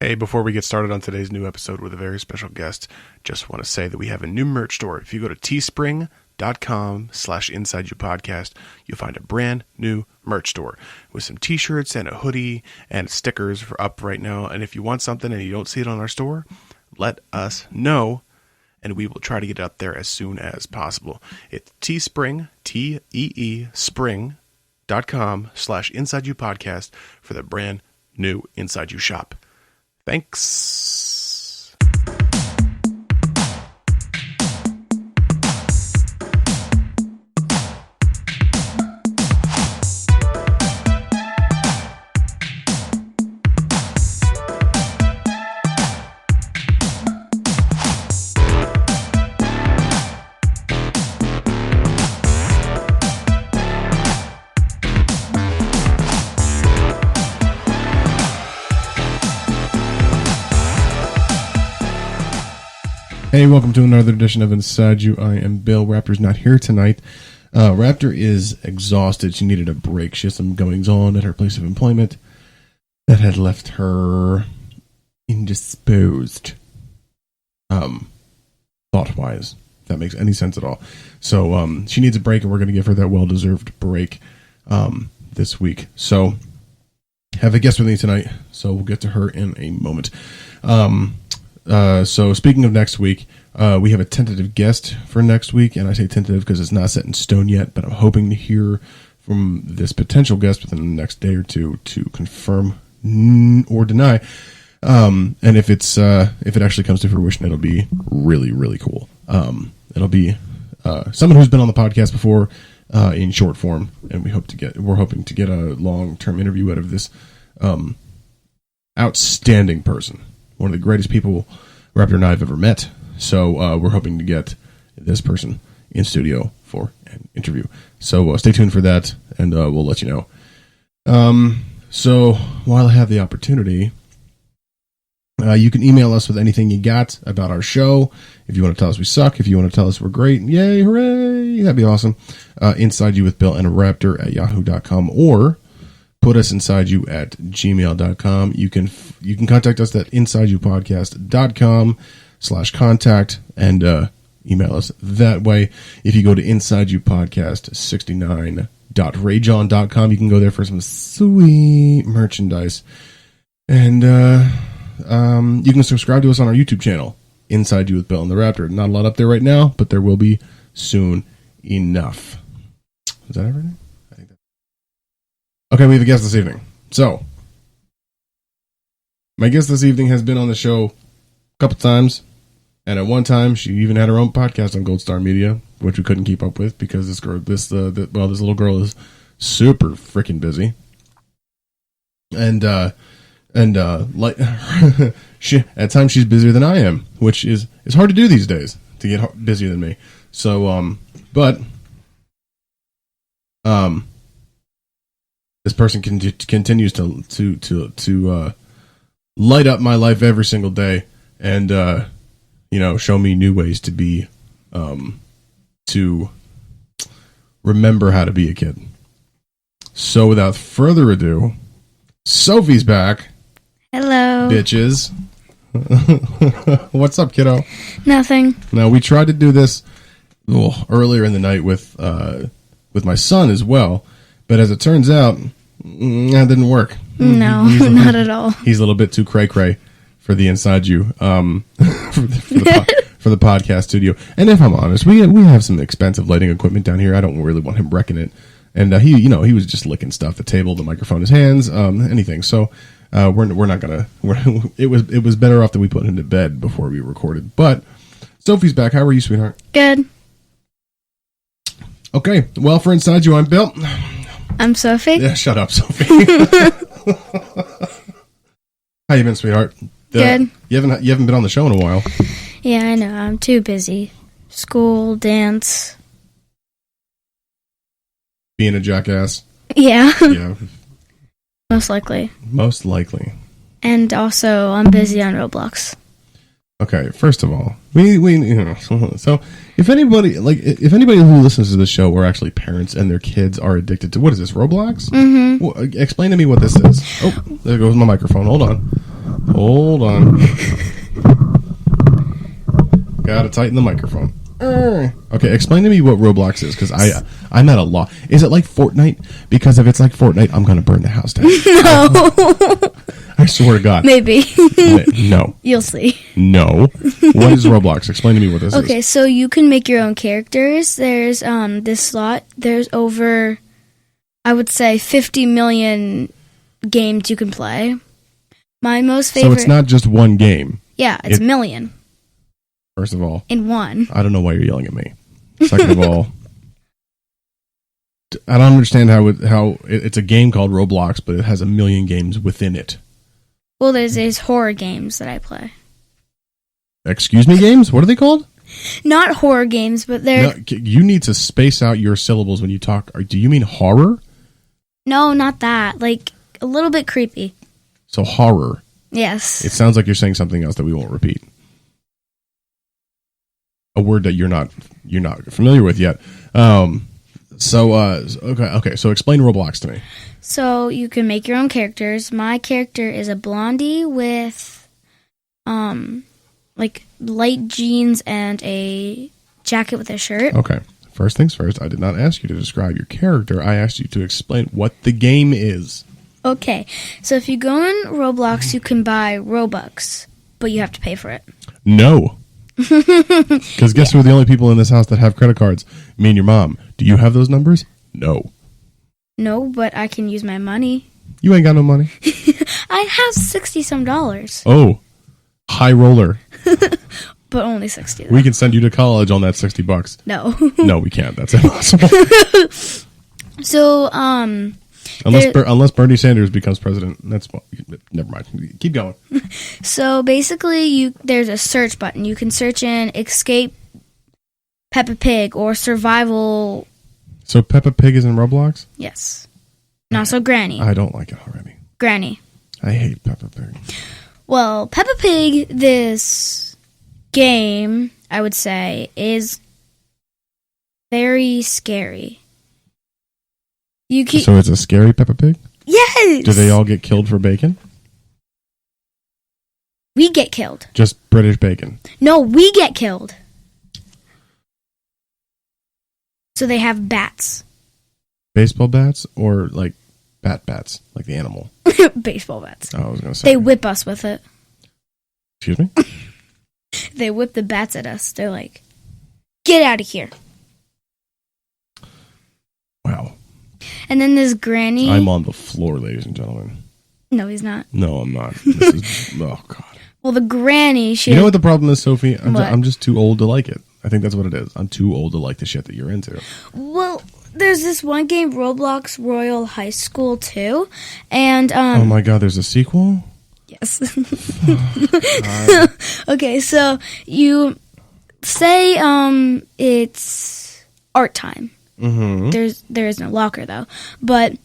Hey, before we get started on today's new episode with a very special guest, just want to say that we have a new merch store. If you go to teespring.com/insideyoupodcast, you'll find a brand new merch store with some t-shirts and a hoodie and stickers for up right now. And if you want something and you don't see it on our store, let us know, and we will try to get it up there as soon as possible. It's Teespring, T-E-E, spring.com/insideyoupodcast for the brand new Inside You shop. Thanks. Hey, welcome to another edition of Inside You. I am Bill. Raptor's not here tonight. Raptor is exhausted. She needed a break. She has some goings-on at her place of employment that had left her indisposed, thought-wise, if that makes any sense at all. So she needs a break, and we're going to give her that well-deserved break this week. So have a guest with me tonight, so we'll get to her in a moment. So speaking of next week, we have a tentative guest for next week, and I say tentative because it's not set in stone yet, but I'm hoping to hear from this potential guest within the next day or two to confirm or deny. And if it actually comes to fruition, it'll be really, really cool. It'll be someone who's been on the podcast before in short form, and we're hoping to get a long-term interview out of this outstanding person. One of the greatest people Raptor and I have ever met. So we're hoping to get this person in studio for an interview. So stay tuned for that, and we'll let you know. So while I have the opportunity, you can email us with anything you got about our show. If you want to tell us we suck, if you want to tell us we're great, yay, hooray, that'd be awesome. insideyouwithbillandraptor @yahoo.com, or put us inside you at gmail.com. You can contact us at insideyouPodcast.com/contact and email us that way. If you go to insideyouPodcast69.rageon.com, you can go there for some sweet merchandise. And you can subscribe to us on our YouTube channel, Inside You with Bill and the Raptor. Not a lot up there right now, but there will be soon enough. Is that everything? Okay, we have a guest this evening. So, my guest this evening has been on the show a couple times, and at one time, she even had her own podcast on Gold Star Media, which we couldn't keep up with because this little girl is super freaking busy, and at times she's busier than I am, which is hard to do these days, to get busier than me. So, this person continues to light up my life every single day, and show me new ways to be, to remember how to be a kid. So, without further ado, Sophie's back. Hello, bitches. What's up, kiddo? Nothing. Now, we tried to do this earlier in the night with my son as well. But as it turns out, that didn't work. No, not at all. He's a little bit too cray-cray for the Inside You, for the podcast studio. And if I'm honest, we have some expensive lighting equipment down here. I don't really want him wrecking it. And he was just licking stuff, the table, the microphone, his hands, anything. So we're not gonna. It was better off that we put him to bed before we recorded. But Sophie's back. How are you, sweetheart? Good. Okay. Well, for Inside You, I'm Bill. I'm Sophie. Yeah, shut up, Sophie. How you been, sweetheart? Good. You haven't been on the show in a while. Yeah, I know. I'm too busy. School, dance. Being a jackass. Yeah. Yeah. Most likely. Most likely. And also, I'm busy on Roblox. Okay, first of all, we so if anybody who listens to the show are actually parents and their kids are addicted to, what is this, Roblox? Mm-hmm. Well, explain to me what this is. Oh, there goes my microphone. Hold on. Hold on. Gotta tighten the microphone. Okay, explain to me what Roblox is, because I'm at a loss. Is it like Fortnite? Because if it's like Fortnite, I'm gonna burn the house down. No. I swear to God. Maybe. No. You'll see. No. What is Roblox? Explain to me what this is. Okay, so you can make your own characters. There's this slot. There's over, I would say, 50 million games you can play. My most favorite. So it's not just one game. Yeah, it's a million. First of all. In one. I don't know why you're yelling at me. Second of all, I don't understand how it's a game called Roblox, but it has a million games within it. Well, there's horror games that I play. Excuse me, games? What are they called? Not horror games, but they're... No, you need to space out your syllables when you talk. Do you mean horror? No, not that. Like, a little bit creepy. So horror. Yes. It sounds like you're saying something else that we won't repeat. A word that you're not familiar with yet. Okay. So explain Roblox to me. So you can make your own characters. My character is a blondie with, like light jeans and a jacket with a shirt. Okay. First things first. I did not ask you to describe your character. I asked you to explain what the game is. Okay. So if you go in Roblox, you can buy Robux, but you have to pay for it. No. Because guess who are the only people in this house that have credit cards? Me and your mom. Do you have those numbers? No. No, but I can use my money. You ain't got no money. I have $60-some. Oh, high roller. But only 60. We can send you to college on that $60. No. No, we can't. That's impossible. So, unless Bernie Sanders becomes president, never mind. Keep going. So basically, there's a search button. You can search in escape Peppa Pig or survival. So Peppa Pig is in Roblox? Yes. And also Granny. I don't like it already. Granny. I hate Peppa Pig. Well, Peppa Pig, this game, I would say, is very scary. So it's a scary Peppa Pig? Yes! Do they all get killed for bacon? We get killed. Just British bacon? No, we get killed. So they have bats. Baseball bats or like bats, like the animal? Baseball bats. Oh, I was going to say. They whip us with it. Excuse me? They whip the bats at us. They're like, get out of here. Wow. And then this Granny. I'm on the floor, ladies and gentlemen. No, he's not. No, I'm not. This is, oh, God. Well, the Granny, You know what the problem is, Sophie? What? I'm just too old to like it. I think that's what it is. I'm too old to like the shit that you're into. Well, there's this one game, Roblox Royal High School 2. And, oh, my God, there's a sequel? Yes. Okay, so you say it's art time. Mm-hmm. There is no locker though, but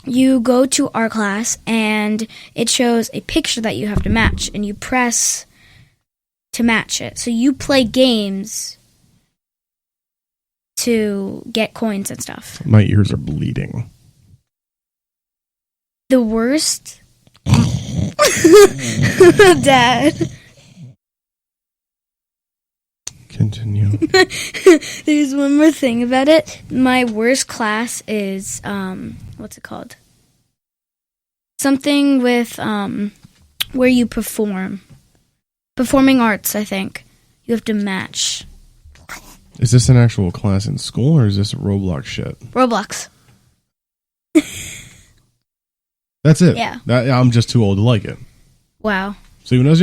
you go to art class and it shows a picture that you have to match, and you press to match it. So you play games to get coins and stuff. My ears are bleeding. The worst. Dad. Continue. There's one more thing about it. My worst class is what's it called? Something with where you perform. Performing arts, I think. You have to match. Is this an actual class in school, or is this Roblox shit? Roblox. That's it. Yeah. I'm just too old to like it. Wow. See, when I was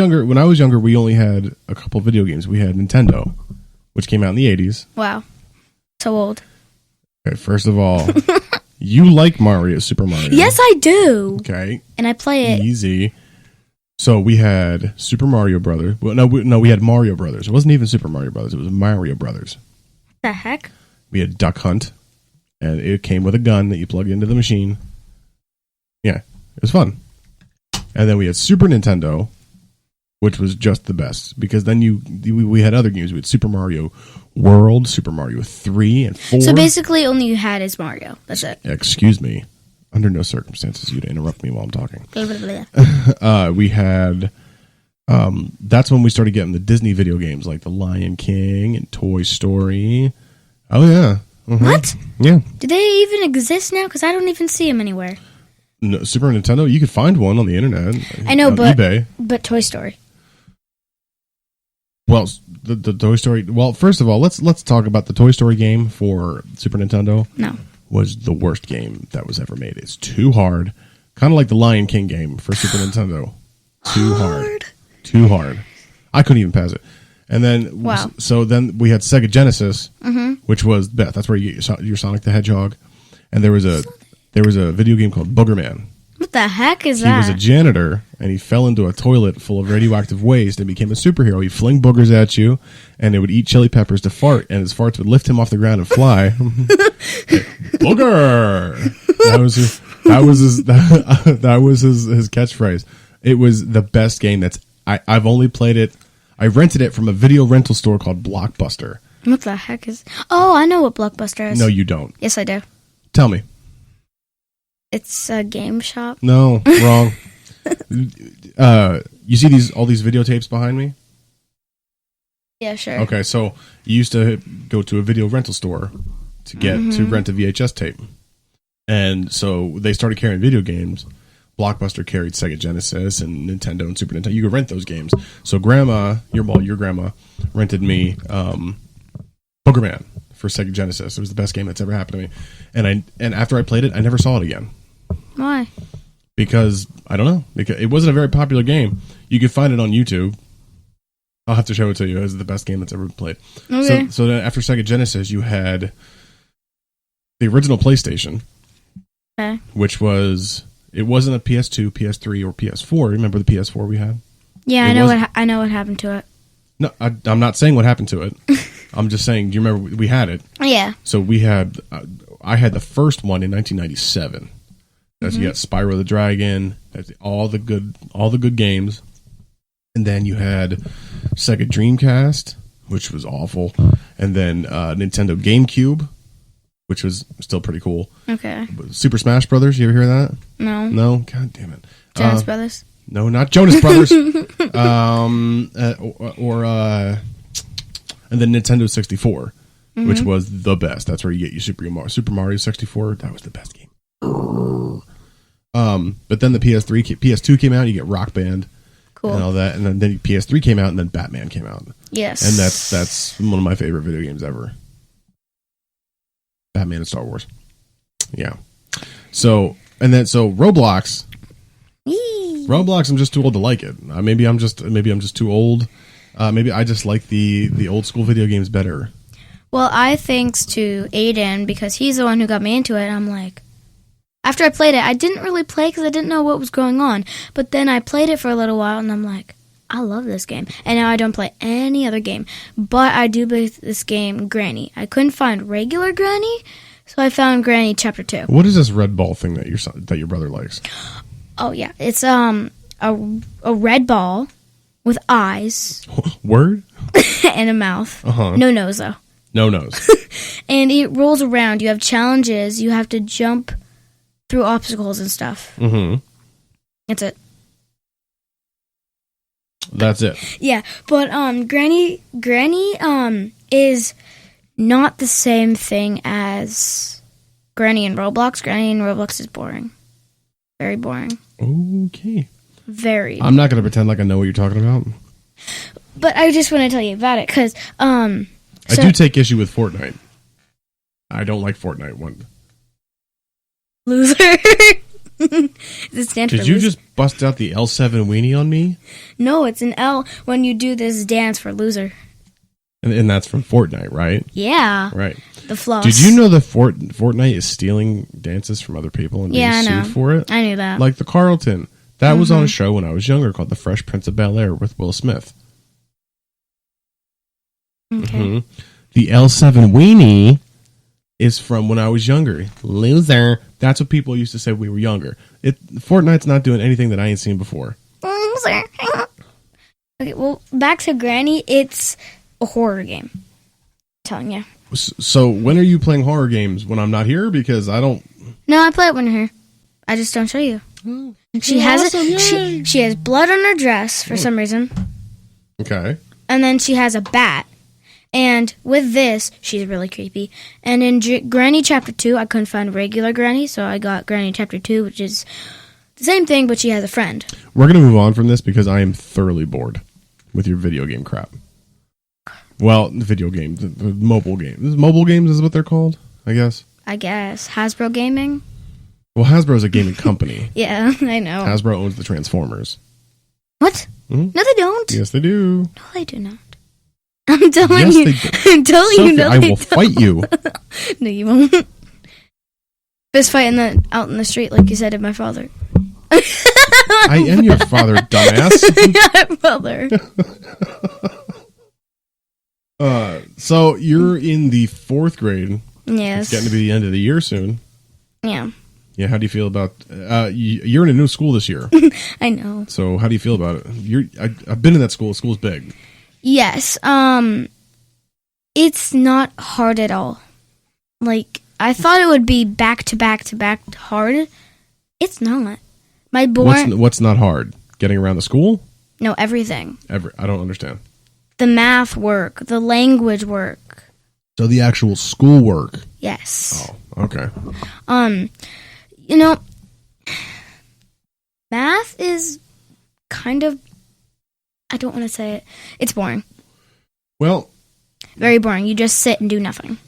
younger, we only had a couple video games. We had Nintendo, which came out in the 80s. Wow. So old. Okay, first of all, you like Super Mario. Yes, I do. Okay. And I play it. Easy. So we had Super Mario Brothers. Well, we had Mario Brothers. It wasn't even Super Mario Brothers. It was Mario Brothers. What the heck? We had Duck Hunt, and it came with a gun that you plugged into the machine. Yeah, it was fun. And then we had Super Nintendo, which was just the best, because then we had other games. We had Super Mario World, Super Mario 3 and 4. So basically, only you had is Mario. That's it. Excuse me. Under no circumstances you'd interrupt me while I'm talking. Blah, blah, blah. We had... that's when we started getting the Disney video games like The Lion King and Toy Story. Oh, yeah. Mm-hmm. What? Yeah. Do they even exist now? Because I don't even see them anywhere. No, Super Nintendo, you could find one on the internet. I know, on but eBay. But Toy Story. Well, the Toy Story... Well, first of all, let's talk about the Toy Story game for Super Nintendo. No. Was the worst game that was ever made. It's too hard. Kind of like the Lion King game for Super Nintendo. Too hard. Too hard. I couldn't even pass it. And then, wow. So then we had Sega Genesis, which was Beth. That's where you get your Sonic the Hedgehog. And there was a video game called Booger Man. What the heck is that? He was a janitor, and he fell into a toilet full of radioactive waste and became a superhero. He'd fling boogers at you, and it would eat chili peppers to fart, and his farts would lift him off the ground and fly. Booger! That was his catchphrase. It was the best game I've only played it. I rented it from a video rental store called Blockbuster. What the heck is... Oh, I know what Blockbuster is. No, you don't. Yes, I do. Tell me. It's a game shop. No, wrong. You see all these videotapes behind me? Yeah, sure. Okay, so you used to go to a video rental store to get to rent a VHS tape. And so they started carrying video games. Blockbuster carried Sega Genesis and Nintendo and Super Nintendo. You could rent those games. So your grandma rented me Booger Man for Sega Genesis. It was the best game that's ever happened to me. And after I played it, I never saw it again. Why? Because, I don't know. Because it wasn't a very popular game. You could find it on YouTube. I'll have to show it to you. It was the best game that's ever been played. Okay. So then after Sega Genesis, you had the original PlayStation. Okay. Which was... It wasn't a PS2, PS3, or PS4. Remember the PS4 we had? Yeah, I know what happened to it. No, I'm not saying what happened to it. I'm just saying, do you remember we had it? Yeah. So we had... I had the first one in 1997. That's you got Spyro the Dragon. That's all the good games. And then you had Sega Dreamcast, which was awful. And then Nintendo GameCube, which was still pretty cool. Okay. Super Smash Brothers, you ever hear that? No. No? God damn it. Jonas Brothers? No, not Jonas Brothers. And then Nintendo 64, which was the best. That's where you get your Super Mario 64. That was the best game. But then the PS2 came out, you get Rock Band. Cool. And all that, and then PS3 came out, and then Batman came out. Yes. And that's one of my favorite video games ever. Batman and Star Wars. Yeah. So Roblox. Roblox, I'm just too old to like it. Maybe I'm just too old. Maybe I just like the old school video games better. Well, thanks to Aiden, because he's the one who got me into it. I'm like, after I played it, I didn't really play because I didn't know what was going on. But then I played it for a little while, and I'm like, I love this game. And now I don't play any other game. But I do play this game, Granny. I couldn't find regular Granny, so I found Granny Chapter 2. What is this red ball thing that your brother likes? Oh, yeah. It's a red ball with eyes. Word? And a mouth. Uh-huh. No nose, though. No nose. And it rolls around. You have challenges. You have to jump through obstacles and stuff. Mm-hmm. That's it. That's it. Yeah, but Granny is not the same thing as Granny in Roblox. Granny in Roblox is boring. Very boring. Okay. Very. I'm not going to pretend like I know what you're talking about. But I just want to tell you about it because I do take issue with Fortnite. I don't like Fortnite one. Loser. Did you just bust out the L7 weenie on me? No, it's an L when you do this dance for loser. And that's from Fortnite, right? Yeah. Right. The floss. Did you know that Fortnite is stealing dances from other people and being sued for it? I knew that. Like the Carlton. That was on a show when I was younger called The Fresh Prince of Bel-Air with Will Smith. Okay. The L7 weenie is from when I was younger. Loser. That's what people used to say when we were younger. Fortnite's not doing anything that I ain't seen before. Loser. Okay, well, back to Granny. It's a horror game. I'm telling you. So when are you playing horror games? When I'm not here? Because I don't... No, I play it when you're here. I just don't show you. Oh, She has she has blood on her dress for some reason. Okay. And then she has a bat. And with this, she's really creepy. And in Granny Chapter 2, I couldn't find regular Granny, so I got Granny Chapter 2, which is the same thing, but she has a friend. We're going to move on from this because I am thoroughly bored with your video game crap. Well, the video game, the mobile game. Mobile games is what they're called, I guess. Hasbro Gaming? Well, Hasbro's a gaming company. Yeah, I know. Hasbro owns the Transformers. What? Mm-hmm. No, they don't. Yes, they do. No, they do not. I'm telling Yes, you. they do. I'm telling Sophie, you, no, I they will don't. fight you. No, you won't. Fist fight out in the street, like you said to my father. I am your father, dumbass. My father. So you're in the 4th grade. Yes. It's getting to be the end of the year soon. Yeah. Yeah, how do you feel about... you're in a new school this year. I know. So how do you feel about it? I've been in that school. The school's big. Yes. It's not hard at all. Like, I thought it would be back to back to back hard. It's not. What's not hard? Getting around the school? No, everything. I don't understand. The math work, the language work. So the actual school work. Yes. Oh, okay. You know, math is kind of, I don't want to say it. It's boring. Well, very boring. You just sit and do nothing.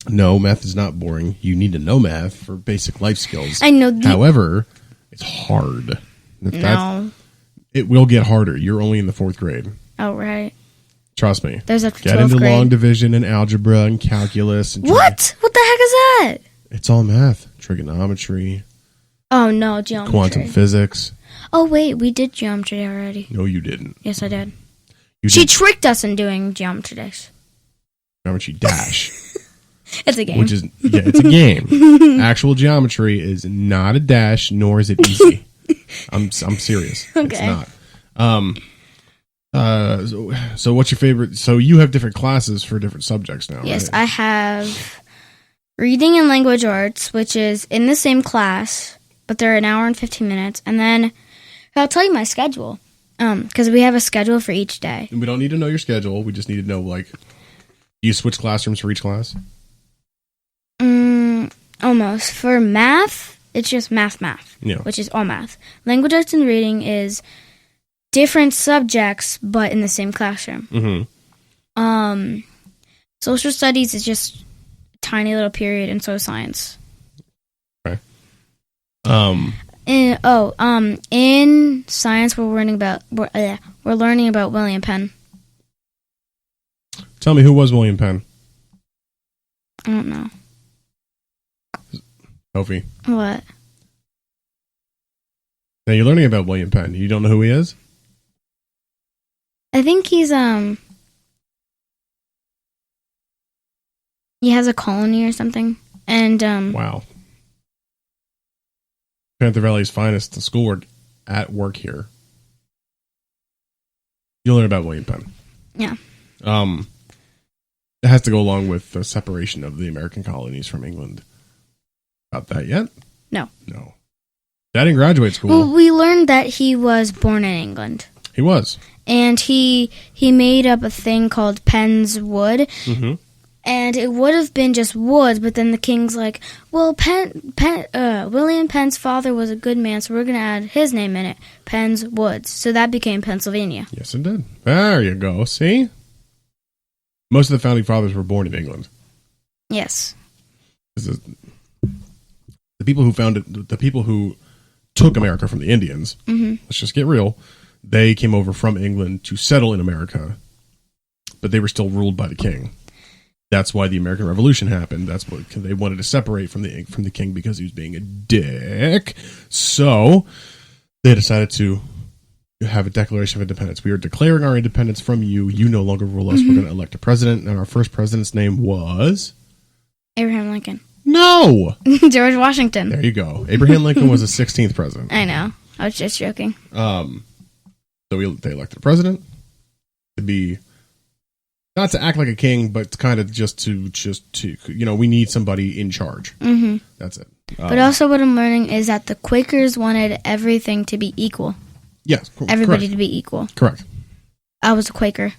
No, math is not boring. You need to know math for basic life skills. I know. However, it's hard. No. It will get harder. You're only in the 4th grade. Oh, right. Trust me. There's a 12th Get into grade. long division and algebra and calculus. And what? What the heck is that? It's all math. Trigonometry. Oh, no, geometry. Quantum physics. Oh, wait, we did geometry already. No, you didn't. Yes, I did. She tricked us in doing geometry days. Geometry dash. It's a game. Which is, yeah, it's a game. Actual geometry is not a dash, nor is it easy. I'm serious. Okay. It's not. So what's your favorite? So you have different classes for different subjects now, yes, right? I have reading and language arts, which is in the same class, but they're an hour and 15 minutes. And then I'll tell you my schedule, because we have a schedule for each day. And we don't need to know your schedule. We just need to know, like, do you switch classrooms for each class? Almost. For math, it's just math, yeah. which is all math. Language arts and reading is different subjects, but in the same classroom. Mm-hmm. Social studies is just a tiny little period, and so is science. Okay. In science, we're learning about William Penn. Tell me, who was William Penn? I don't know. Sophie. What? Now you're learning about William Penn. You don't know who he is? I think he's he has a colony or something. And Wow. Panther Valley's finest, the schoolwork at work here. You'll learn about William Penn. Yeah. It has to go along with the separation of the American colonies from England. About that yet? No. Dad didn't graduate school. Well, we learned that he was born in England. He was. And he made up a thing called Penn's Wood. Mm-hmm. And it would have been just wood, but then the king's like, well, William Penn's father was a good man, so we're going to add his name in it, Penn's Woods. So that became Pennsylvania. Yes, it did. There you go. See? Most of the founding fathers were born in England. Yes. The people who took America from the Indians, let's just get real, they came over from England to settle in America, but they were still ruled by the king. That's why the American Revolution happened. That's what they wanted to separate from the king because he was being a dick. So they decided to have a Declaration of Independence. We are declaring our independence from you. You no longer rule us. We're going to elect a president, and our first president's name was Abraham Lincoln. No! George Washington. There you go. Abraham Lincoln was the 16th president. I know. I was just joking. So they elected a president to be, not to act like a king, but kind of just to we need somebody in charge. Mm-hmm. That's it. But also what I'm learning is that the Quakers wanted everything to be equal. Yes. Everybody to be equal. Correct. I was a Quaker.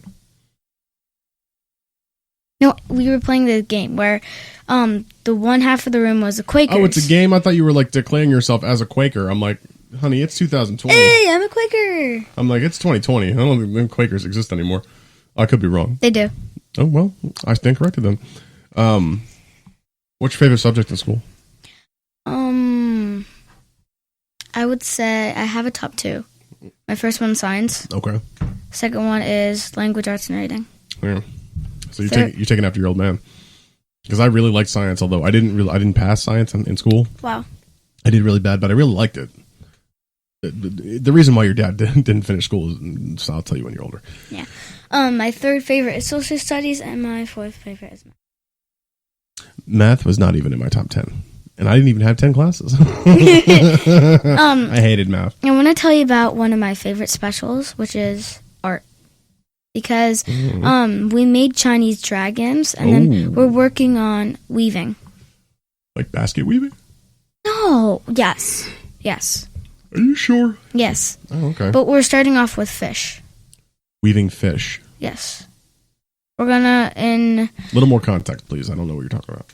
No, we were playing the game where the one half of the room was the Quakers. Oh, it's a game? I thought you were like declaring yourself as a Quaker. I'm like, honey, it's 2020. Hey, I'm a Quaker. I'm like, it's 2020. I don't think them Quakers exist anymore. I could be wrong. They do. Oh, well, I stand corrected then. What's your favorite subject in school? I would say I have a top 2. My first one's science. Okay. Second one is language arts and reading. Yeah. So you're taking after your old man. Because I really liked science, although I didn't pass science in school. Wow. I did really bad, but I really liked it. The reason why your dad didn't finish school is, I'll tell you when you're older. Yeah. My third favorite is social studies, and my fourth favorite is math. Math was not even in my top 10. And I didn't even have 10 classes. I hated math. I want to tell you about one of my favorite specials, which is art. Because we made Chinese dragons, and then we're working on weaving. Like basket weaving? No. Yes. Yes. Are you sure? Yes. Oh, okay. But we're starting off with fish. Weaving fish. Yes. We're gonna A little more context, please. I don't know what you're talking about.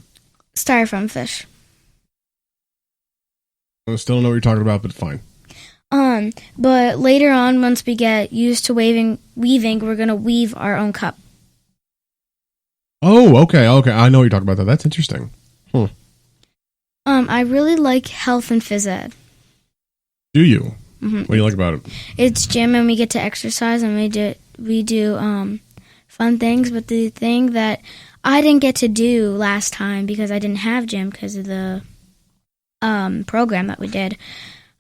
Styrofoam fish. I still don't know what you're talking about, but fine. But later on, once we get used to weaving, we're gonna weave our own cup. Oh, okay. I know what you're talking about. That's interesting. I really like health and phys ed. Do you? Mm-hmm. What do you like about it? It's gym, and we get to exercise, and we do fun things. But the thing that I didn't get to do last time because I didn't have gym because of the program that we did.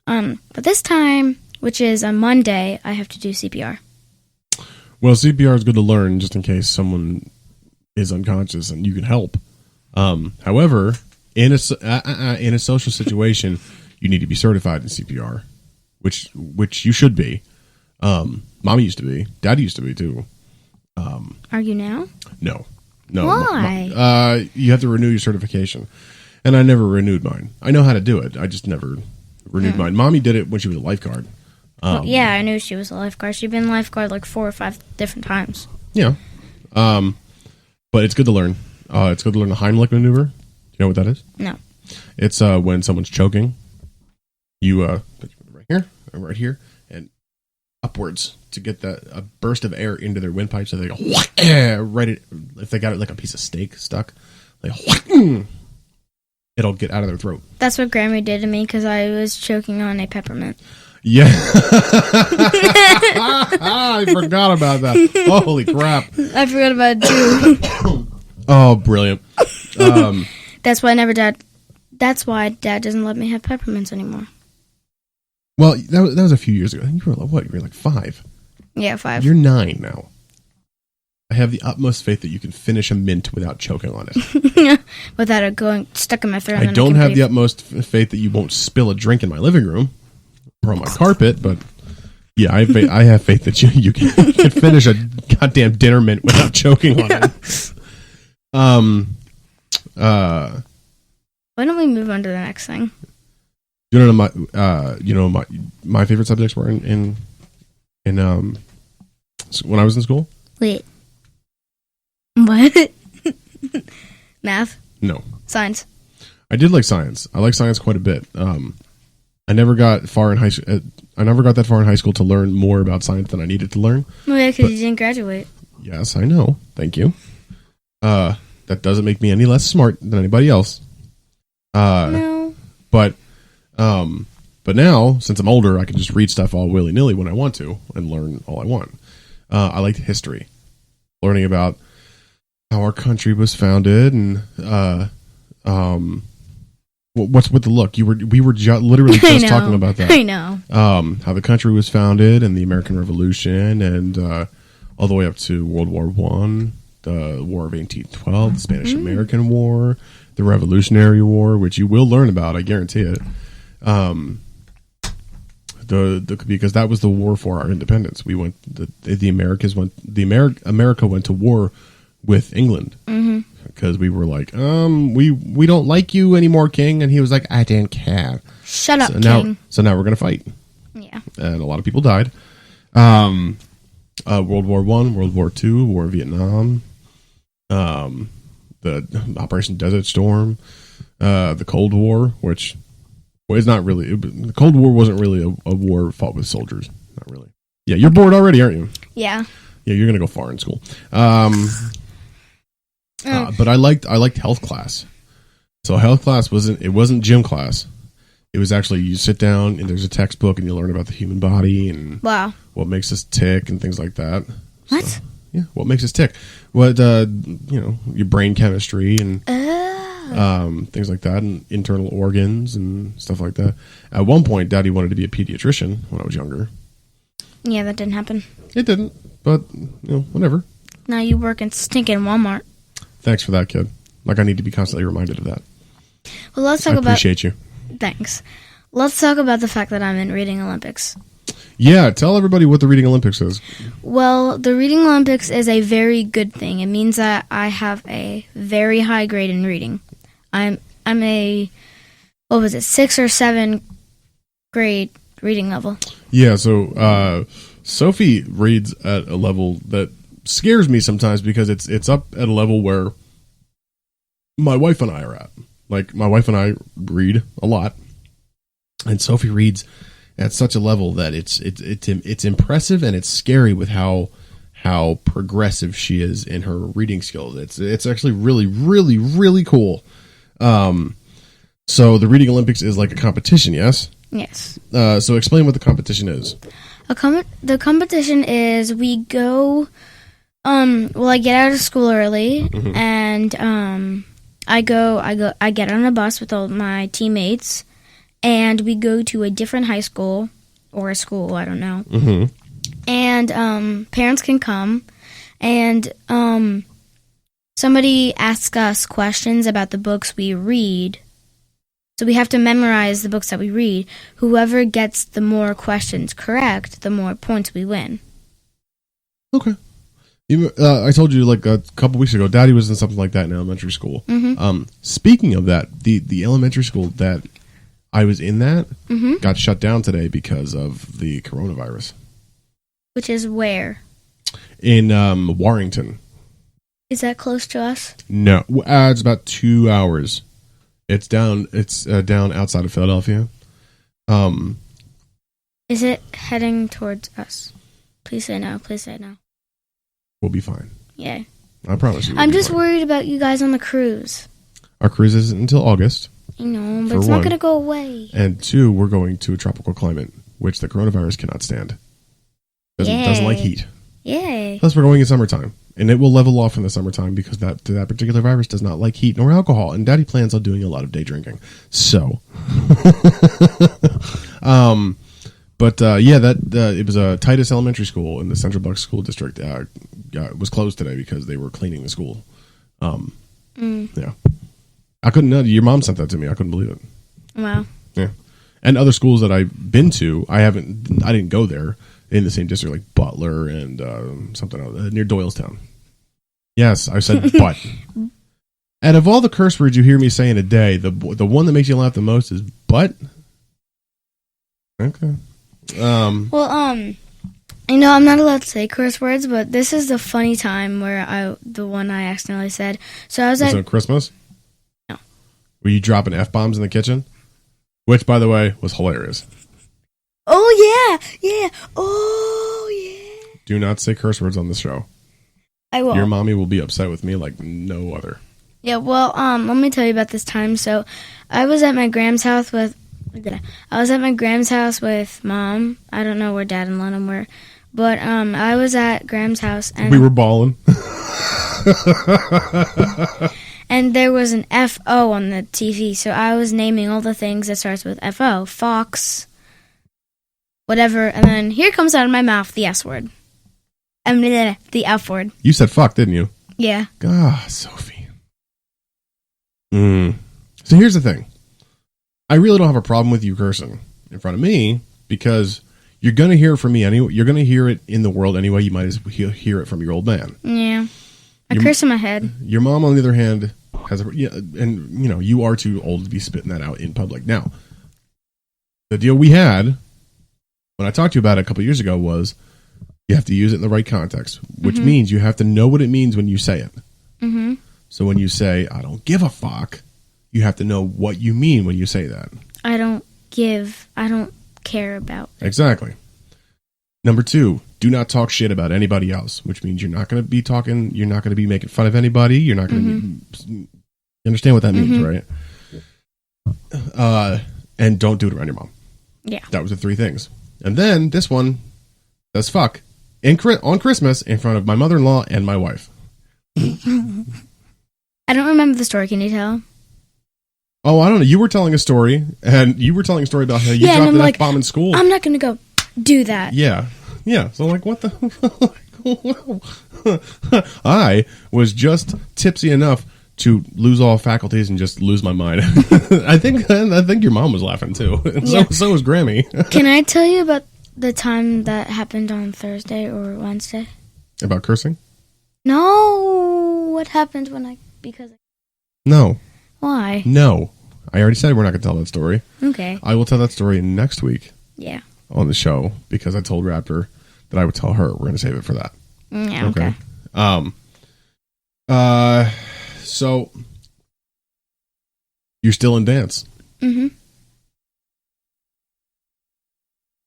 But this time, which is on Monday, I have to do CPR. Well, CPR is good to learn just in case someone is unconscious and you can help. However, in a social situation, you need to be certified in CPR, which you should be. Mommy used to be. Daddy used to be too. Are you now? No. Why? You have to renew your certification, and I never renewed mine. I know how to do it. I just never renewed mine. Mommy did it when she was a lifeguard. Yeah, I knew she was a lifeguard. She'd been lifeguard like 4 or 5 different times. Yeah. But it's good to learn. It's good to learn the Heimlich maneuver. Do you know what that is? No. It's when someone's choking. You put it right here, and upwards to get a burst of air into their windpipe, so they go if they got it like a piece of steak stuck, they it'll get out of their throat. That's what Grammy did to me because I was choking on a peppermint. Yeah. I forgot about that. Holy crap. I forgot about it too. Oh, brilliant. That's why Dad doesn't let me have peppermints anymore. Well, that was a few years ago. You were what? You were like 5. Yeah, 5. You're 9 now. I have the utmost faith that you can finish a mint without choking on it. Without it going stuck in my throat. I don't have the utmost faith that you won't spill a drink in my living room or on my carpet, but yeah, I have faith that you can finish a goddamn dinner mint without choking on it. Why don't we move on to the next thing? You know my favorite subjects were in when I was in school. Wait. What? Math? No. Science? I did like science. I like science quite a bit. I never got far in high school. I never got that far in high school to learn more about science than I needed to learn. Well, yeah, because you didn't graduate. Yes, I know. Thank you. That doesn't make me any less smart than anybody else. No. But now, since I'm older, I can just read stuff all willy-nilly when I want to and learn all I want. I liked history. Learning about how our country was founded and what's with the look? We were literally just talking about that. I know. How the country was founded and the American Revolution and all the way up to World War I, the War of 1812, the Spanish-American War, the Revolutionary War, which you will learn about, I guarantee it. Because that was the war for our independence. We went. America went to war with England because we were like, we don't like you anymore, King. And he was like, I didn't care. Shut up, King. So now we're going to fight. Yeah. And a lot of people died. World War I, World War II, War of Vietnam, the Operation Desert Storm, the Cold War, which was not really, the Cold War wasn't really a war fought with soldiers. Not really. Yeah, you're bored already, aren't you? Yeah. Yeah, you're gonna go far in school. But I liked health class. So health class wasn't gym class. It was actually you sit down and there's a textbook and you learn about the human body and what makes us tick and things like that. What? So, yeah, what makes us tick? What your brain chemistry and things like that, and internal organs and stuff like that. At one point, Daddy wanted to be a pediatrician when I was younger. Yeah, that didn't happen. It didn't, but whatever. Now you work in stinking Walmart. Thanks for that, kid. Like I need to be constantly reminded of that. Well, let's talk about. I appreciate you. Thanks. Let's talk about the fact that I'm in Reading Olympics. Yeah, tell everybody what the Reading Olympics is. Well, the Reading Olympics is a very good thing. It means that I have a very high grade in reading. I'm a 6 or 7 grade reading level. Yeah, so Sophie reads at a level that scares me sometimes because it's up at a level where my wife and I are at. Like, my wife and I read a lot, and Sophie reads at such a level that it's impressive and it's scary with how progressive she is in her reading skills. It's actually really, really, really cool. So the Reading Olympics is like a competition, yes? Yes. So explain what the competition is. The competition is we go. I get out of school early, and I get on a bus with all my teammates, and we go to a different high school or a school, I don't know. Mm-hmm. And parents can come, and somebody asks us questions about the books we read. So we have to memorize the books that we read. Whoever gets the more questions correct, the more points we win. Okay. I told you like a couple weeks ago, Daddy was in something like that in elementary school. Mm-hmm. Speaking of that, the elementary school that I was in got shut down today because of the coronavirus. Which is where? In Warrington. Is that close to us? No, it's about 2 hours. It's down outside of Philadelphia. Is it heading towards us? Please say no. Please say no. We'll be fine. Yeah. I promise you. I'm just worried about you guys on the cruise. Our cruise isn't until August. I know, but it's not going to go away. And 2, we're going to a tropical climate, which the coronavirus cannot stand. Doesn't like heat. Yay. Plus, we're going in summertime. And it will level off in the summertime because that particular virus does not like heat nor alcohol. And Daddy plans on doing a lot of day drinking. So. It was a Titus Elementary School in the Central Bucks School District. It was closed today because they were cleaning the school. Yeah. I couldn't know. Your mom sent that to me. I couldn't believe it. Wow. Yeah. And other schools that I've been to, I didn't go there in the same district, like Butler and something else, near Doylestown. Yes, I said but. And of all the curse words you hear me say in a day, the one that makes you laugh the most is but. Okay. I'm not allowed to say curse words, but this is the funny time where the one I accidentally said. So I was at Christmas? No. Were you dropping F-bombs in the kitchen? Which, by the way, was hilarious. Oh, yeah. Oh, yeah. Do not say curse words on this show. I will. Your mommy will be upset with me like no other. Yeah, well, let me tell you about this time. So I was at my grand's house with Mom. I don't know where Dad and Lennon were. But I was at Graham's house. And we were balling. And there was an F-O on the TV. So I was naming all the things that starts with F-O. Fox, whatever. And then here comes out of my mouth the S word. The F word. You said fuck, didn't you? Yeah. Ah, Sophie. So here's the thing. I really don't have a problem with you cursing in front of me because you're going to hear it from me anyway. You're going to hear it in the world anyway. You might as well hear it from your old man. Yeah. I curse in my head. Your mom, on the other hand, has and you are too old to be spitting that out in public. Now, the deal we had when I talked to you about it a couple of years ago was you have to use it in the right context, which means you have to know what it means when you say it. Mm-hmm. So when you say, I don't give a fuck, you have to know what you mean when you say that. I don't care about it. Exactly. Number 2, do not talk shit about anybody else, which means you're not going to be talking, you're not going to be making fun of anybody, you're not going to be, you understand what that means, right? And don't do it around your mom. Yeah. That was the 3 things. And then this one says fuck on Christmas in front of my mother-in-law and my wife. I don't remember the story. Can you tell? Oh, I don't know. You were telling a story, and you were telling a story about how you dropped an F-bomb in school. I'm not going to go do that. Yeah. Yeah. So, like, what the... I was just tipsy enough to lose all faculties and just lose my mind. I think your mom was laughing, too. Yeah. So was Grammy. Can I tell you about the time that happened on Thursday or Wednesday? About cursing? No. What happened No. Why? No. I already said we're not going to tell that story. Okay. I will tell that story next week. Yeah. On the show, because I told Raptor that I would tell her. We're going to save it for that. Yeah, okay. So, you're still in dance. Mm-hmm.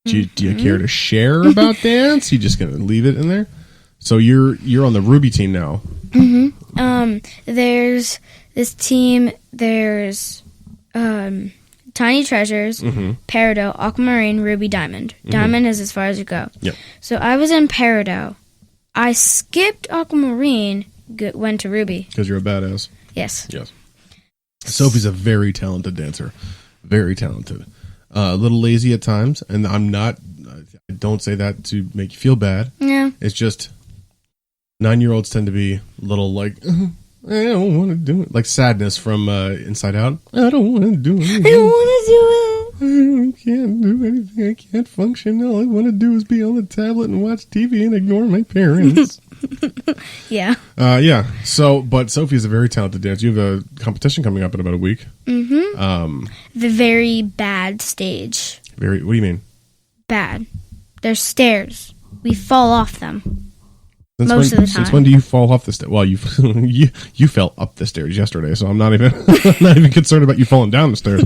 Do you care to share about dance? You just going to leave it in there? So you're on the Ruby team now. Mm-hmm. There's this team. There's Tiny Treasures, Peridot, Aquamarine, Ruby, Diamond. Diamond is as far as you go. Yep. So I was in Peridot. I skipped Aquamarine, went to Ruby. Because you're a badass. Yes. Yes. Sophie's a very talented dancer. Very talented. A little lazy at times, and I'm not. I don't say that to make you feel bad. Yeah. It's just 9-year-olds tend to be a little like, I don't want to do it. Like Sadness from Inside Out. I don't want to do it. I don't want to do it. I can't do anything. I can't function. All I want to do is be on the tablet and watch TV and ignore my parents. Yeah. Yeah. So, but Sophie is a very talented dancer. You have a competition coming up in about a week. Mm-hmm. The very bad stage. What do you mean? Bad. There's stairs. We fall off them. Most of the time. Since when do you fall off the stairs? Well, you fell up the stairs yesterday, so I'm not even concerned about you falling down the stairs.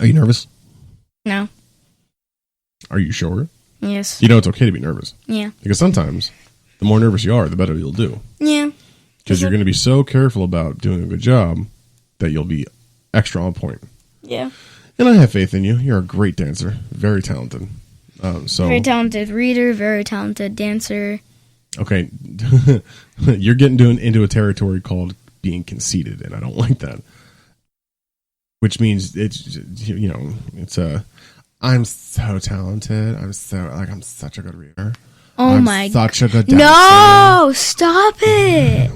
Are you nervous? No. Are you sure? Yes. You know it's okay to be nervous. Yeah. Because sometimes the more nervous you are, the better you'll do. Yeah. Because you're going to be so careful about doing a good job that you'll be extra on point. Yeah. And I have faith in you. You're a great dancer. Very talented. Very talented reader, very talented dancer. Okay. You're getting into a territory called being conceited, and I don't like that. Which means it's I'm so talented. I'm such a good reader. Oh I'm my! Such a good dancer. No, stop it!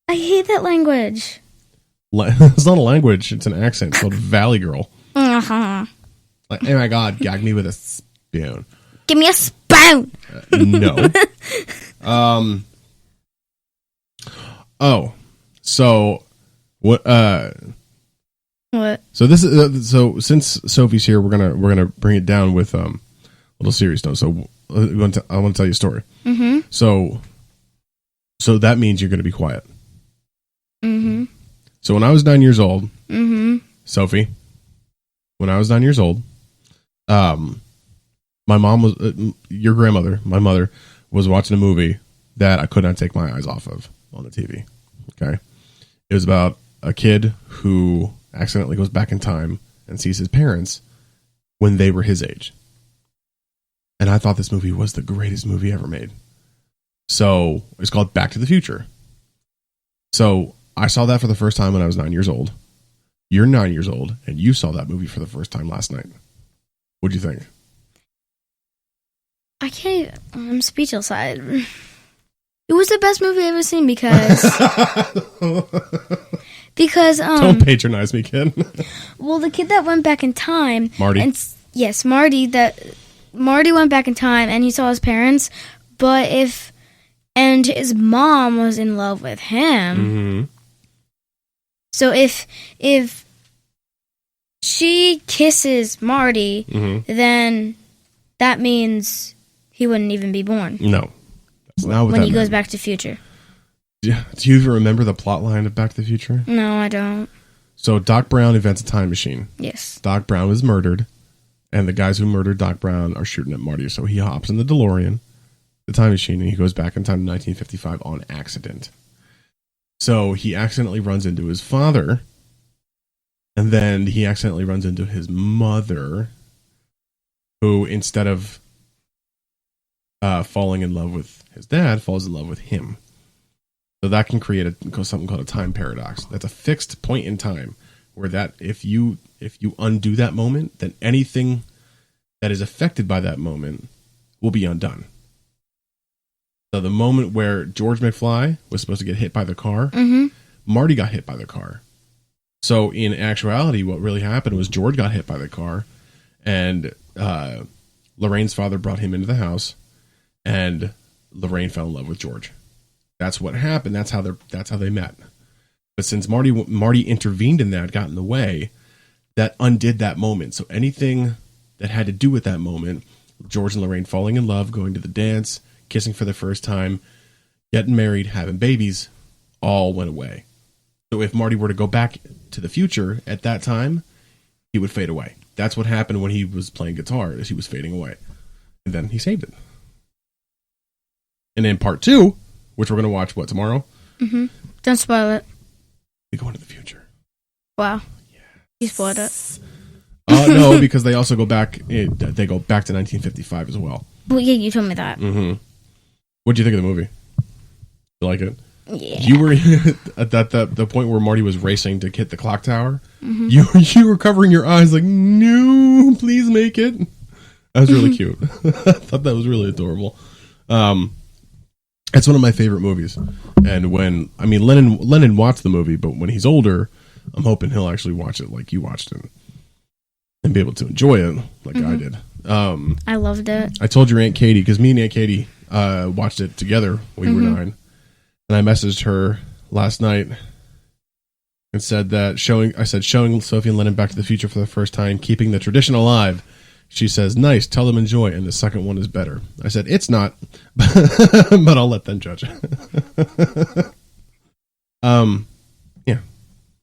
I hate that language. It's not a language. It's an accent. It's called Valley Girl. Like, oh my God, gag me with a spoon. Give me a spoon. No. Oh, so what? What? So this is so since Sophie's here, we're gonna bring it down with a little serious note. So I want to tell you a story. Mm-hmm. So that means you're gonna be quiet. Mm-hmm. So when I was 9 years old, Sophie, when I was 9 years old, my mom was your grandmother. My mother was watching a movie that I could not take my eyes off of on the TV. Okay, it was about a kid who accidentally goes back in time and sees his parents when they were his age. And I thought this movie was the greatest movie ever made. So it's called Back to the Future. So I saw that for the first time when I was 9 years old. You're 9 years old, and you saw that movie for the first time last night. What'd you think? I can't. I'm speechless. It was the best movie I've ever seen because don't patronize me, kid. Well, the kid that went back in time, Marty. Yes, Marty. That Marty went back in time and he saw his parents, and his mom was in love with him. Mm-hmm. So if she kisses Marty, then that means he wouldn't even be born. No. That's not what when that he goes meant. back to the future. Yeah. Do you even remember the plot line of Back to the Future? No, I don't. So Doc Brown invents a time machine. Yes. Doc Brown is murdered, and the guys who murdered Doc Brown are shooting at Marty. So he hops in the DeLorean, the time machine, and he goes back in time to 1955 on accident. So he accidentally runs into his father, and then he accidentally runs into his mother, who instead of falling in love with his dad, falls in love with him. So that can create something called a time paradox. That's a fixed point in time where that if you undo that moment, then anything that is affected by that moment will be undone. So the moment where George McFly was supposed to get hit by the car, Marty got hit by the car. So in actuality, what really happened was George got hit by the car, and Lorraine's father brought him into the house, and Lorraine fell in love with George. That's what happened. That's how they met. But since Marty intervened in that, got in the way, that undid that moment. So anything that had to do with that moment, George and Lorraine falling in love, going to the dance, kissing for the first time, getting married, having babies, all went away. So if Marty were to go back to the future at that time, he would fade away. That's what happened when he was playing guitar, is he was fading away. And then he saved it. And in part 2, which we're going to watch, tomorrow? Don't spoil it. They go into the future. Wow. Yeah. You spoiled it. No, because they also go back. They go back to 1955 as well. Well, yeah, you told me that. What did you think of the movie? You like it? Yeah. You were at the point where Marty was racing to hit the clock tower. You were covering your eyes like, no, please make it. That was really cute. I thought that was really adorable. It's one of my favorite movies. And Lennon watched the movie, but when he's older, I'm hoping he'll actually watch it like you watched it and be able to enjoy it like I did. I loved it. I told your Aunt Katie, because me and Aunt Katie watched it together when we were 9. And I messaged her last night and said that showing Sophie and Lennon Back to the Future for the first time, keeping the tradition alive. She says, nice, tell them enjoy, and the second one is better. I said, it's not, but I'll let them judge. Yeah.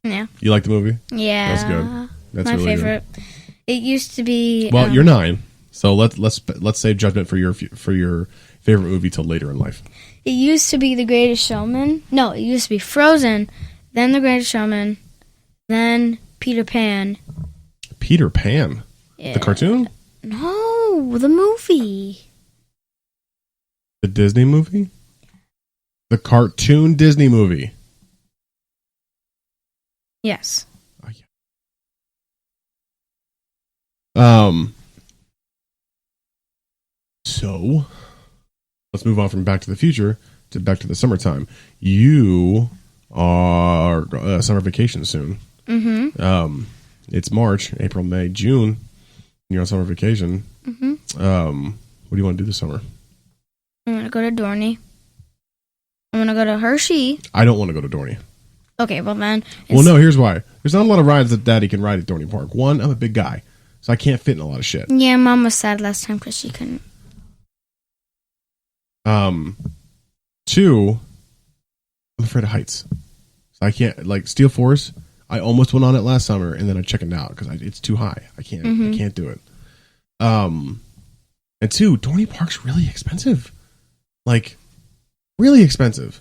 Yeah. You like the movie? Yeah. That's good. That's my really favorite. Good. It used to be. Well, you're 9, so let's save judgment for your favorite movie till later in life. It used to be The Greatest Showman. No, it used to be Frozen, then The Greatest Showman, then Peter Pan. Peter Pan? Yeah. The cartoon? No, the movie. The Disney movie? The cartoon Disney movie? Yes. Oh, yeah. So, let's move on from Back to the Future to Back to the Summertime. You are summer vacation soon. It's March, April, May, June. You're on summer vacation. What do you want to do this summer? I'm going to go to Dorney. I'm going to go to Hershey. I don't want to go to Dorney. Okay, well then. Well, no, here's why. There's not a lot of rides that Daddy can ride at Dorney Park. One, I'm a big guy, so I can't fit in a lot of shit. Yeah, Mom was sad last time because she couldn't. 2, I'm afraid of heights. So I can't, like, Steel Force, I almost went on it last summer, and then I chickened out because it's too high. I can't do it. And 2, Dorney Park's really expensive. Like, really expensive.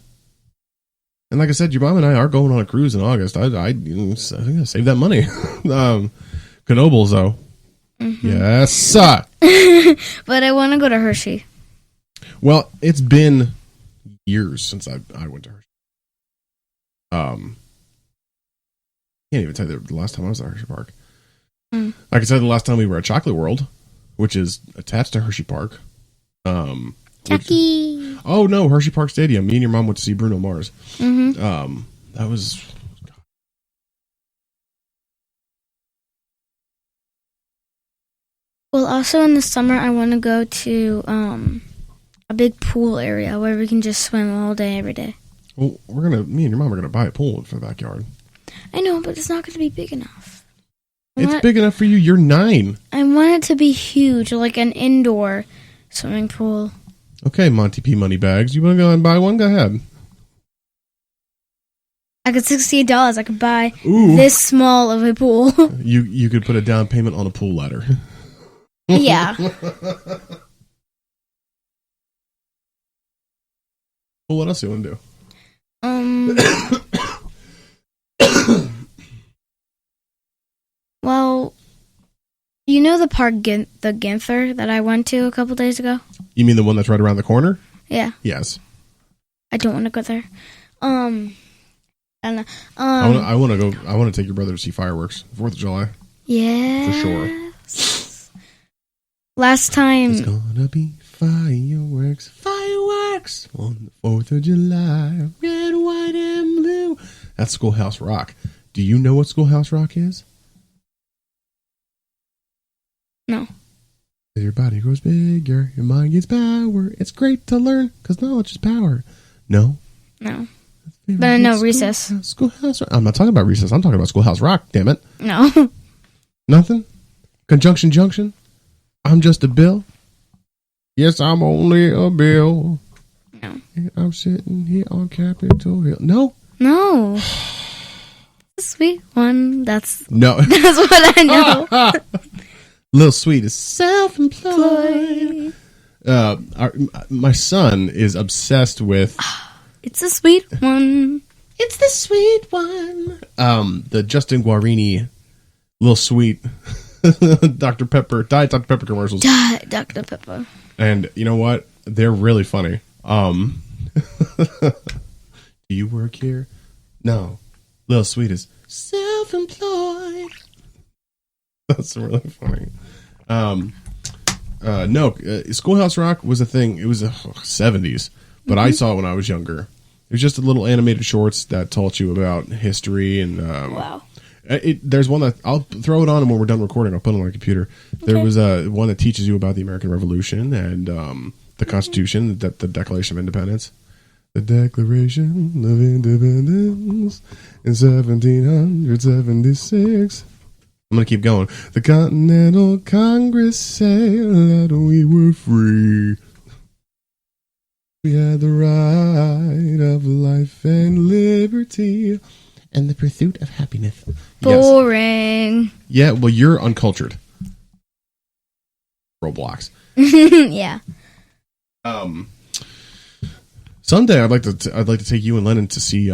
And like I said, your mom and I are going on a cruise in August. I think I'll save that money. Knoebels, though. Yes. But I want to go to Hershey. Well, it's been years since I went to Hershey. Can't even tell you the last time I was at Hershey Park. I can tell you the last time we were at Chocolate World, which is attached to Hershey Park. Chucky. Oh no, Hershey Park Stadium. Me and your mom went to see Bruno Mars. That was. Well, also in the summer, I want to go to a big pool area where we can just swim all day, every day. Well, me and your mom are gonna buy a pool for the backyard. I know, but it's not going to be big enough. It's big enough for you. You're 9. I want it to be huge, like an indoor swimming pool. Okay, Monty P. Moneybags. You want to go and buy one? Go ahead. I got $68. I could buy this small of a pool. You could put a down payment on a pool ladder. Yeah. Well, what else do you want to do? Well, you know the park, the Ginther that I went to a couple days ago? You mean the one that's right around the corner? Yeah. Yes. I don't want to go there. I don't know. I want to go. I want to take your brother to see fireworks, 4th of July. Yeah. For sure. Last time. It's gonna be fireworks on the 4th of July. Red, white, and blue. That's Schoolhouse Rock. Do you know what Schoolhouse Rock is? No. Your body grows bigger, your mind gets power. It's great to learn, because knowledge is power. No? No. But I know Recess. Schoolhouse Rock. I'm not talking about Recess. I'm talking about Schoolhouse Rock, damn it. No. Nothing? Conjunction Junction? I'm just a Bill? Yes, I'm only a Bill. No. And I'm sitting here on Capitol Hill. No? No. The sweet one. That's No. That's what I know. Little Sweet is self-employed. My son is obsessed with... It's a sweet one. It's the sweet one. The Justin Guarini Little Sweet Dr. Pepper, Diet Dr. Pepper commercials. Diet Dr. Pepper. And you know what? They're really funny. Do you work here? No. Little Sweet is self-employed. That's really funny. Schoolhouse Rock was a thing. It was the 70s, but I saw it when I was younger. It was just a little animated shorts that taught you about history and Wow. There's one that I'll throw it on, and when we're done recording, I'll put it on my computer. There was one that teaches you about the American Revolution and the Constitution, the Declaration of Independence. The Declaration of Independence in 1776. I'm going to keep going. The Continental Congress say that we were free. We had the right of life and liberty and the pursuit of happiness. Boring. Yes. Yeah, well, you're uncultured. Roblox. Yeah. Someday I'd like to take you and Lennon to see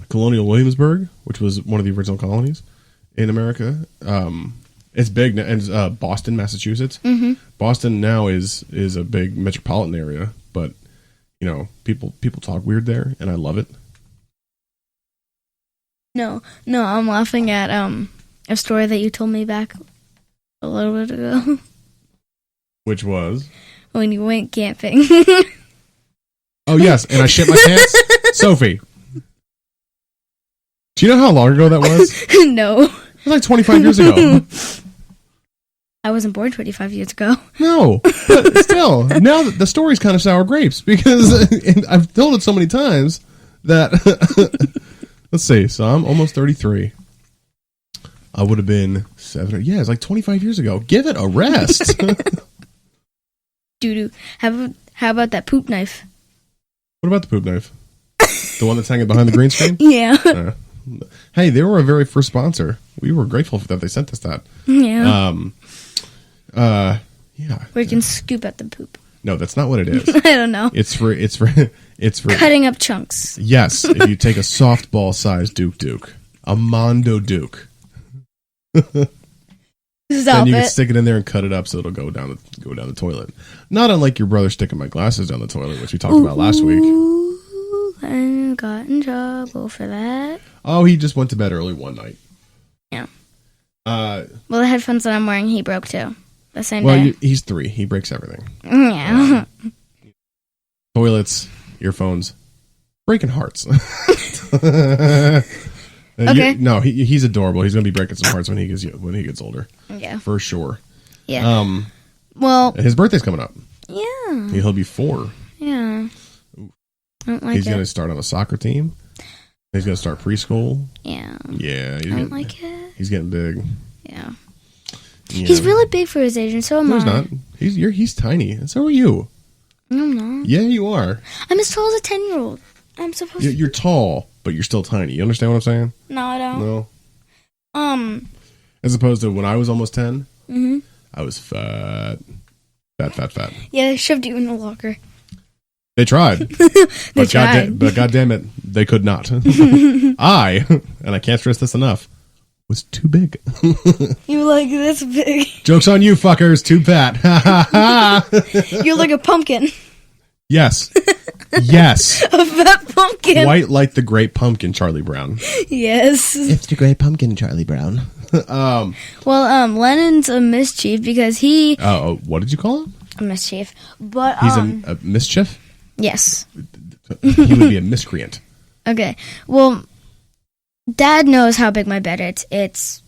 Colonial Williamsburg, which was one of the original colonies in America. It's big, and it's Boston, Massachusetts. Mm-hmm. Boston now is a big metropolitan area, but you know, people talk weird there, and I love it. No, I'm laughing at a story that you told me back a little bit ago. Which was? When you went camping. Oh, yes, and I shit my pants? Sophie. Do you know how long ago that was? No. It was like 25 years ago. I wasn't born 25 years ago. No, but still, now the story's kind of sour grapes because I've told it so many times that... Let's see. So I'm almost 33. I would have been 7. Yeah, it's like 25 years ago. Give it a rest. Doo-doo. How about that poop knife? What about the poop knife? The one that's hanging behind the green screen? Yeah. Hey, they were our very first sponsor. We were grateful for that. They sent us that. Yeah. Yeah. Where you can scoop at the poop. No, that's not what it is. I don't know. It's for Cutting up chunks. Yes, if you take a softball sized Duke, a Mondo Duke. Then you can stick it in there and cut it up so it'll go down the toilet. Not unlike your brother sticking my glasses down the toilet, which we talked about last week. I got in trouble for that. Oh, he just went to bed early one night. Yeah. Well, the headphones that I'm wearing, he broke too. The same day. Well, he's 3. He breaks everything. Yeah. Toilets, earphones, breaking hearts. Okay. No, he's adorable. He's going to be breaking some hearts when he gets older. Yeah. For sure. Yeah. Well, his birthday's coming up. Yeah. He'll be 4. Yeah. I don't like He's it. going to start on a soccer team. He's going to start preschool. Yeah. Yeah. I don't like it. He's getting big. Yeah. He's really big for his age, and so am I. He's not. He's tiny, and so are you. No, I'm not. Yeah, you are. I'm as tall as a 10-year-old. I'm supposed to. You're tall, but you're still tiny. You understand what I'm saying? No, I don't. No. As opposed to when I was almost 10, Mm-hmm. I was fat. Fat. Yeah, they shoved you in a locker. They tried. They tried. But God damn it, they could not. And I can't stress this enough, was too big. You're like this big. Joke's on you, fuckers. Too fat. You're like a pumpkin. Yes. Yes. A fat pumpkin. White like the great pumpkin, Charlie Brown. Yes. It's the great pumpkin, Charlie Brown. Well, Lennon's a mischief because he... Oh, what did you call him? A mischief. But, He's a mischief? Yes. He would be a miscreant. Okay. Well, Dad knows how big my bed is. It's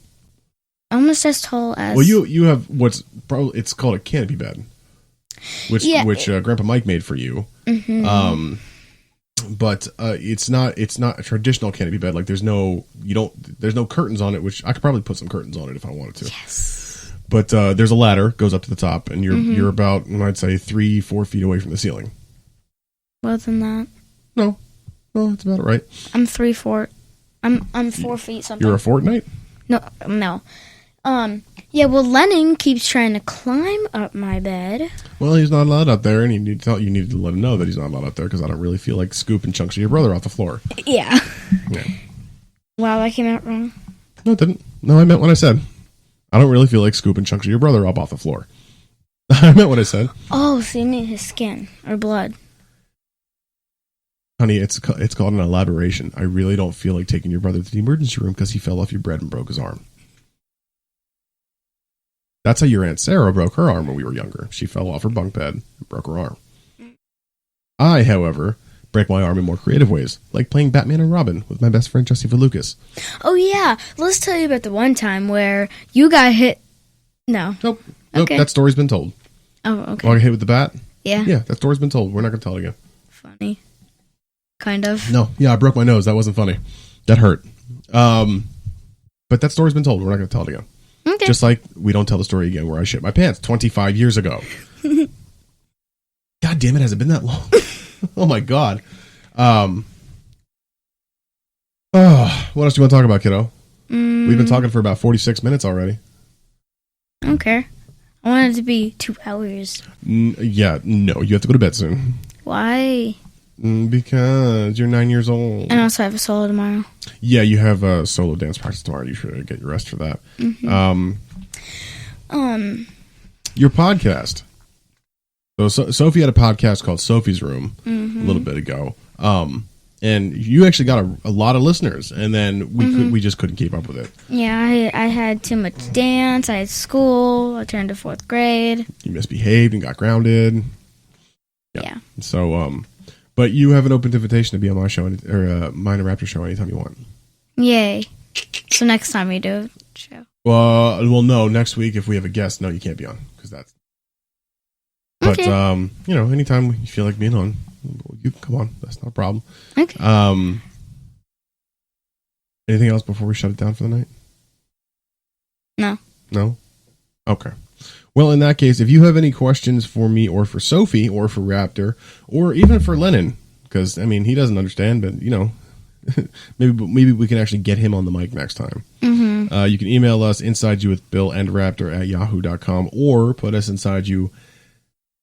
almost as tall as... Well, you have it's called a canopy bed, which Grandpa Mike made for you. Mm-hmm. But it's not a traditional canopy bed. Like there's no curtains on it, which I could probably put some curtains on it if I wanted to. Yes. But there's a ladder goes up to the top, and you're about, I'd say, 3-4 feet away from the ceiling. More than that. No, that's about it, right? I'm 3-4. I'm 4 feet something. You're a fortnight? No. Yeah, well, Lennon keeps trying to climb up my bed. Well, he's not allowed up there, and you need to let him know that he's not allowed up there, because I don't really feel like scooping chunks of your brother off the floor. Yeah. Yeah. Wow, that came out wrong. No, it didn't. No, I meant what I said. I don't really feel like scooping chunks of your brother up off the floor. I meant what I said. Oh, so you need his skin or blood. Honey, it's called an elaboration. I really don't feel like taking your brother to the emergency room because he fell off your bed and broke his arm. That's how your Aunt Sarah broke her arm when we were younger. She fell off her bunk bed and broke her arm. I, however, break my arm in more creative ways, like playing Batman and Robin with my best friend Jesse Lucas. Oh, yeah. Let's tell you about the one time where you got hit. No. Nope. Okay. That story's been told. Oh, okay. I got hit with the bat? Yeah. Yeah, that story's been told. We're not going to tell it again. Funny. Kind of. No. Yeah, I broke my nose. That wasn't funny. That hurt. But that story's been told. We're not going to tell it again. Okay. Just like we don't tell the story again where I shit my pants 25 years ago. God damn it, has it been that long? Oh my God. What else do you want to talk about, kiddo? We've been talking for about 46 minutes already. I don't care. I want it to be 2 hours. Yeah, no, you have to go to bed soon. Why? Because you're 9 years old. And also I have a solo tomorrow. Yeah, you have a solo dance practice tomorrow. You should get your rest for that. Mm-hmm. Your podcast. So Sophie had a podcast called Sophie's Room a little bit ago. And you actually got a lot of listeners, and then we just couldn't keep up with it. Yeah, I had too much dance. I had school. I turned to 4th grade. You misbehaved and got grounded. Yeah. So, but you have an open invitation to be on my show, or Bill and Raptor show anytime you want. Yay. So next time we do a show. Well, no, next week if we have a guest, no, you can't be on, because that's... But, Okay. Anytime you feel like being on, you can come on. That's not a problem. Okay. Anything else before we shut it down for the night? No. No? Okay. Well, in that case, if you have any questions for me or for Sophie or for Raptor or even for Lennon, because, he doesn't understand, but, maybe we can actually get him on the mic next time. Mm-hmm. You can email us insideyouwithbillandraptor@yahoo.com or put us inside you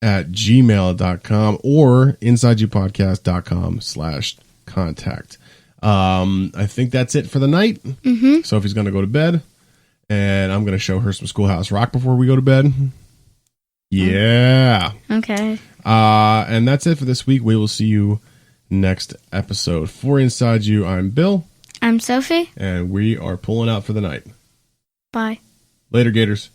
at gmail.com or insideyoupodcast.com/contact. I think that's it for the night. Mm-hmm. Sophie's going to go to bed, and I'm going to show her some Schoolhouse Rock before we go to bed. Yeah. Okay. And that's it for this week. We will see you next episode. For Inside You, I'm Bill. I'm Sophie. And we are pulling out for the night. Bye. Later, Gators.